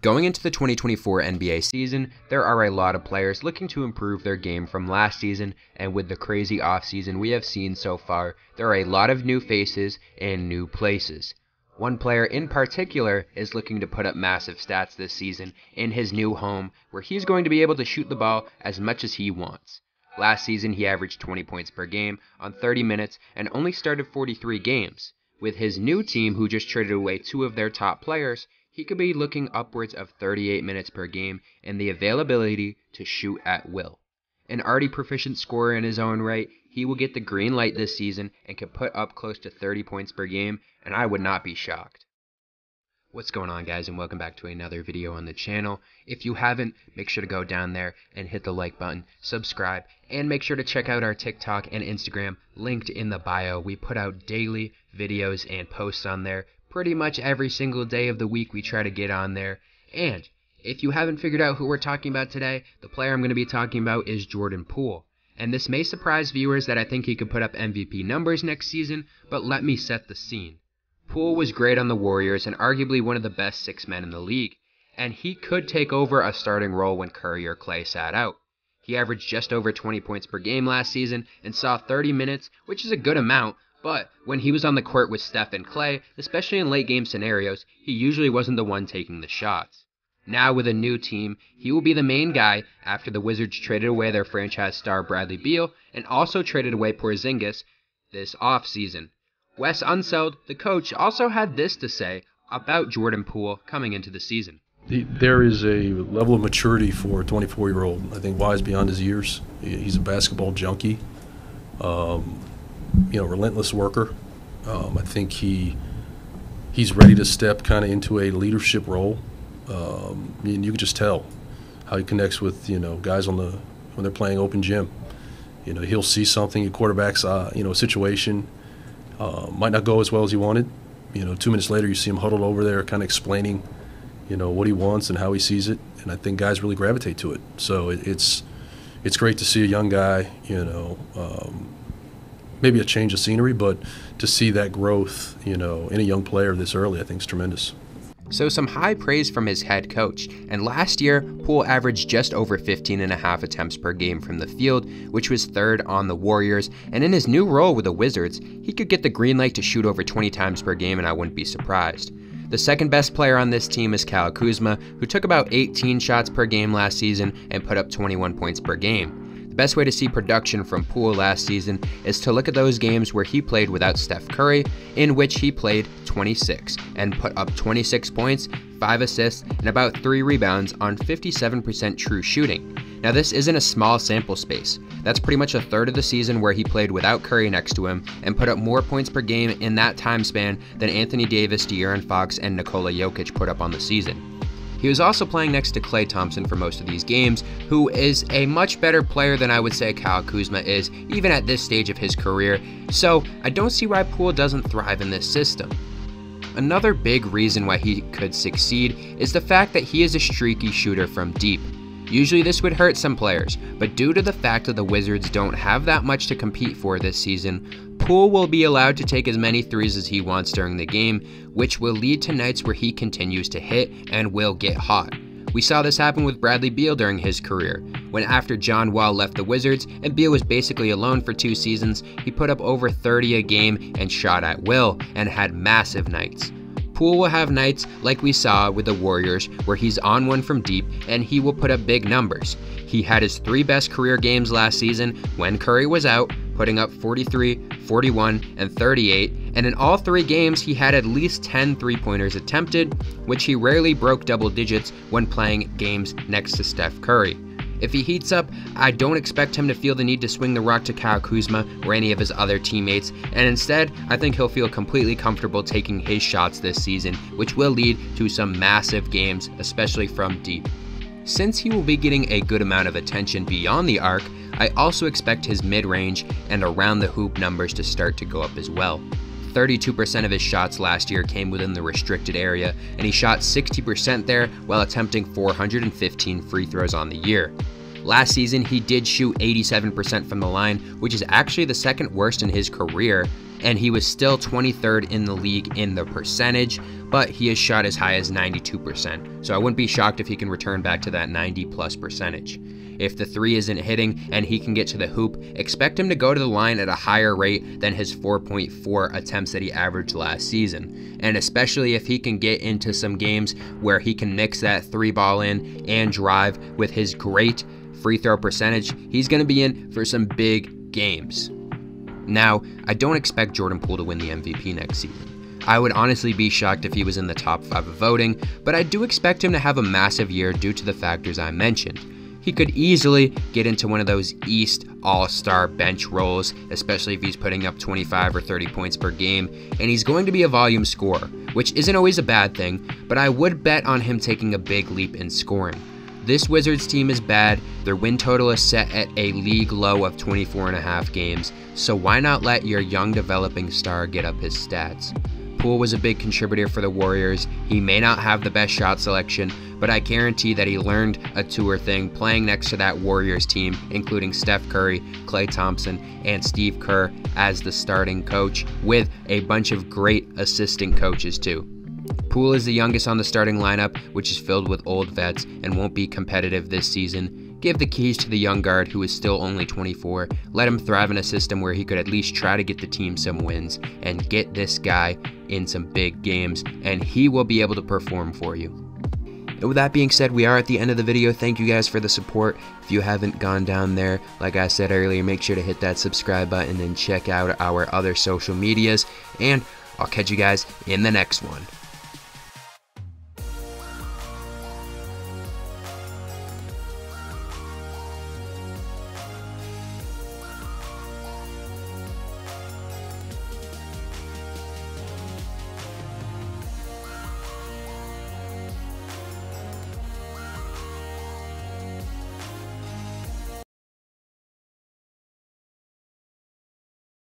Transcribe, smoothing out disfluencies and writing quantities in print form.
Going into the 2024 NBA season, there are a lot of players looking to improve their game from last season, and with the crazy offseason we have seen so far, there are a lot of new faces in new places. One player in particular is looking to put up massive stats this season in his new home, where he's going to be able to shoot the ball as much as he wants. Last season he averaged 20 points per game on 30 minutes and only started 43 games. With his new team, who just traded away two of their top players, he could be looking upwards of 38 minutes per game and the availability to shoot at will. An already proficient scorer in his own right, he will get the green light this season and can put up close to 30 points per game, and I would not be shocked. What's going on, guys, and welcome back to another video on the channel. If you haven't, make sure to go down there and hit the like button, subscribe, and make sure to check out our TikTok and Instagram linked in the bio. We put out daily videos and posts on there. Pretty much every single day of the week we try to get on there. And if you haven't figured out who we're talking about today, the player I'm going to be talking about is Jordan Poole. And this may surprise viewers that I think he could put up MVP numbers next season, but let me set the scene. Poole was great on the Warriors and arguably one of the best six men in the league, and he could take over a starting role when Curry or Klay sat out. He averaged just over 20 points per game last season and saw 30 minutes, which is a good amount, but when he was on the court with Steph and Klay, especially in late game scenarios, he usually wasn't the one taking the shots. Now with a new team, he will be the main guy after the Wizards traded away their franchise star Bradley Beal and also traded away Porzingis this offseason. Wes Unseld, the coach, also had this to say about Jordan Poole coming into the season. There is a level of maturity for a 24-year-old, I think, wise beyond his years. He's a basketball junkie. Relentless worker. I think he's ready to step kind of into a leadership role. And you can just tell how he connects with guys when they're playing open gym. He'll see something, a quarterback's a situation might not go as well as he wanted. 2 minutes later you see him huddled over there, kind of explaining what he wants and how he sees it. And I think guys really gravitate to it. So it's great to see a young guy. Maybe a change of scenery, but to see that growth, in a young player this early, I think is tremendous. So some high praise from his head coach, and last year, Poole averaged just over 15.5 attempts per game from the field, which was third on the Warriors, and in his new role with the Wizards, he could get the green light to shoot over 20 times per game, and I wouldn't be surprised. The second best player on this team is Kyle Kuzma, who took about 18 shots per game last season and put up 21 points per game. The best way to see production from Poole last season is to look at those games where he played without Steph Curry, in which he played 26 and put up 26 points, 5 assists, and about 3 rebounds on 57% true shooting. Now this isn't a small sample space. That's pretty much a third of the season where he played without Curry next to him and put up more points per game in that time span than Anthony Davis, De'Aaron Fox, and Nikola Jokic put up on the season. He was also playing next to Klay Thompson for most of these games, who is a much better player than I would say Kyle Kuzma is, even at this stage of his career, so I don't see why Poole doesn't thrive in this system. Another big reason why he could succeed is the fact that he is a streaky shooter from deep. Usually this would hurt some players, but due to the fact that the Wizards don't have that much to compete for this season, Poole will be allowed to take as many threes as he wants during the game, which will lead to nights where he continues to hit and will get hot. We saw this happen with Bradley Beal during his career, when after John Wall left the Wizards and Beal was basically alone for 2 seasons, he put up over 30 a game and shot at will and had massive nights. Poole will have nights like we saw with the Warriors where he's on one from deep and he will put up big numbers. He had his 3 best career games last season when Curry was out, putting up 43, 41, and 38, and in all 3 games he had at least 10 three-pointers attempted, which he rarely broke double digits when playing games next to Steph Curry. If he heats up, I don't expect him to feel the need to swing the rock to Kyle Kuzma or any of his other teammates, and instead, I think he'll feel completely comfortable taking his shots this season, which will lead to some massive games, especially from deep. Since he will be getting a good amount of attention beyond the arc, I also expect his mid-range and around the hoop numbers to start to go up as well. 32% of his shots last year came within the restricted area, and he shot 60% there while attempting 415 free throws on the year. Last season, he did shoot 87% from the line, which is actually the second worst in his career, and he was still 23rd in the league in the percentage, but he has shot as high as 92%. So I wouldn't be shocked if he can return back to that 90+ percentage. If the three isn't hitting and he can get to the hoop, expect him to go to the line at a higher rate than his 4.4 attempts that he averaged last season. And especially if he can get into some games where he can mix that three ball in and drive with his great free throw percentage, he's going to be in for some big games. Now, I don't expect Jordan Poole to win the MVP next season. I would honestly be shocked if he was in the top 5 of voting, but I do expect him to have a massive year due to the factors I mentioned. He could easily get into one of those East All-Star bench roles, especially if he's putting up 25 or 30 points per game, and he's going to be a volume scorer, which isn't always a bad thing, but I would bet on him taking a big leap in scoring. This Wizards team is bad, their win total is set at a league low of 24.5 games, so why not let your young developing star get up his stats? Poole was a big contributor for the Warriors. He may not have the best shot selection, but I guarantee that he learned a tour thing playing next to that Warriors team, including Steph Curry, Klay Thompson, and Steve Kerr as the starting coach, with a bunch of great assistant coaches too. Poole is the youngest on the starting lineup, which is filled with old vets and won't be competitive this season. Give the keys to the young guard who is still only 24. Let him thrive in a system where he could at least try to get the team some wins and get this guy in some big games, and he will be able to perform for you. And with that being said, we are at the end of the video. Thank you guys for the support. If you haven't gone down there, like I said earlier, make sure to hit that subscribe button and check out our other social medias, and I'll catch you guys in the next one.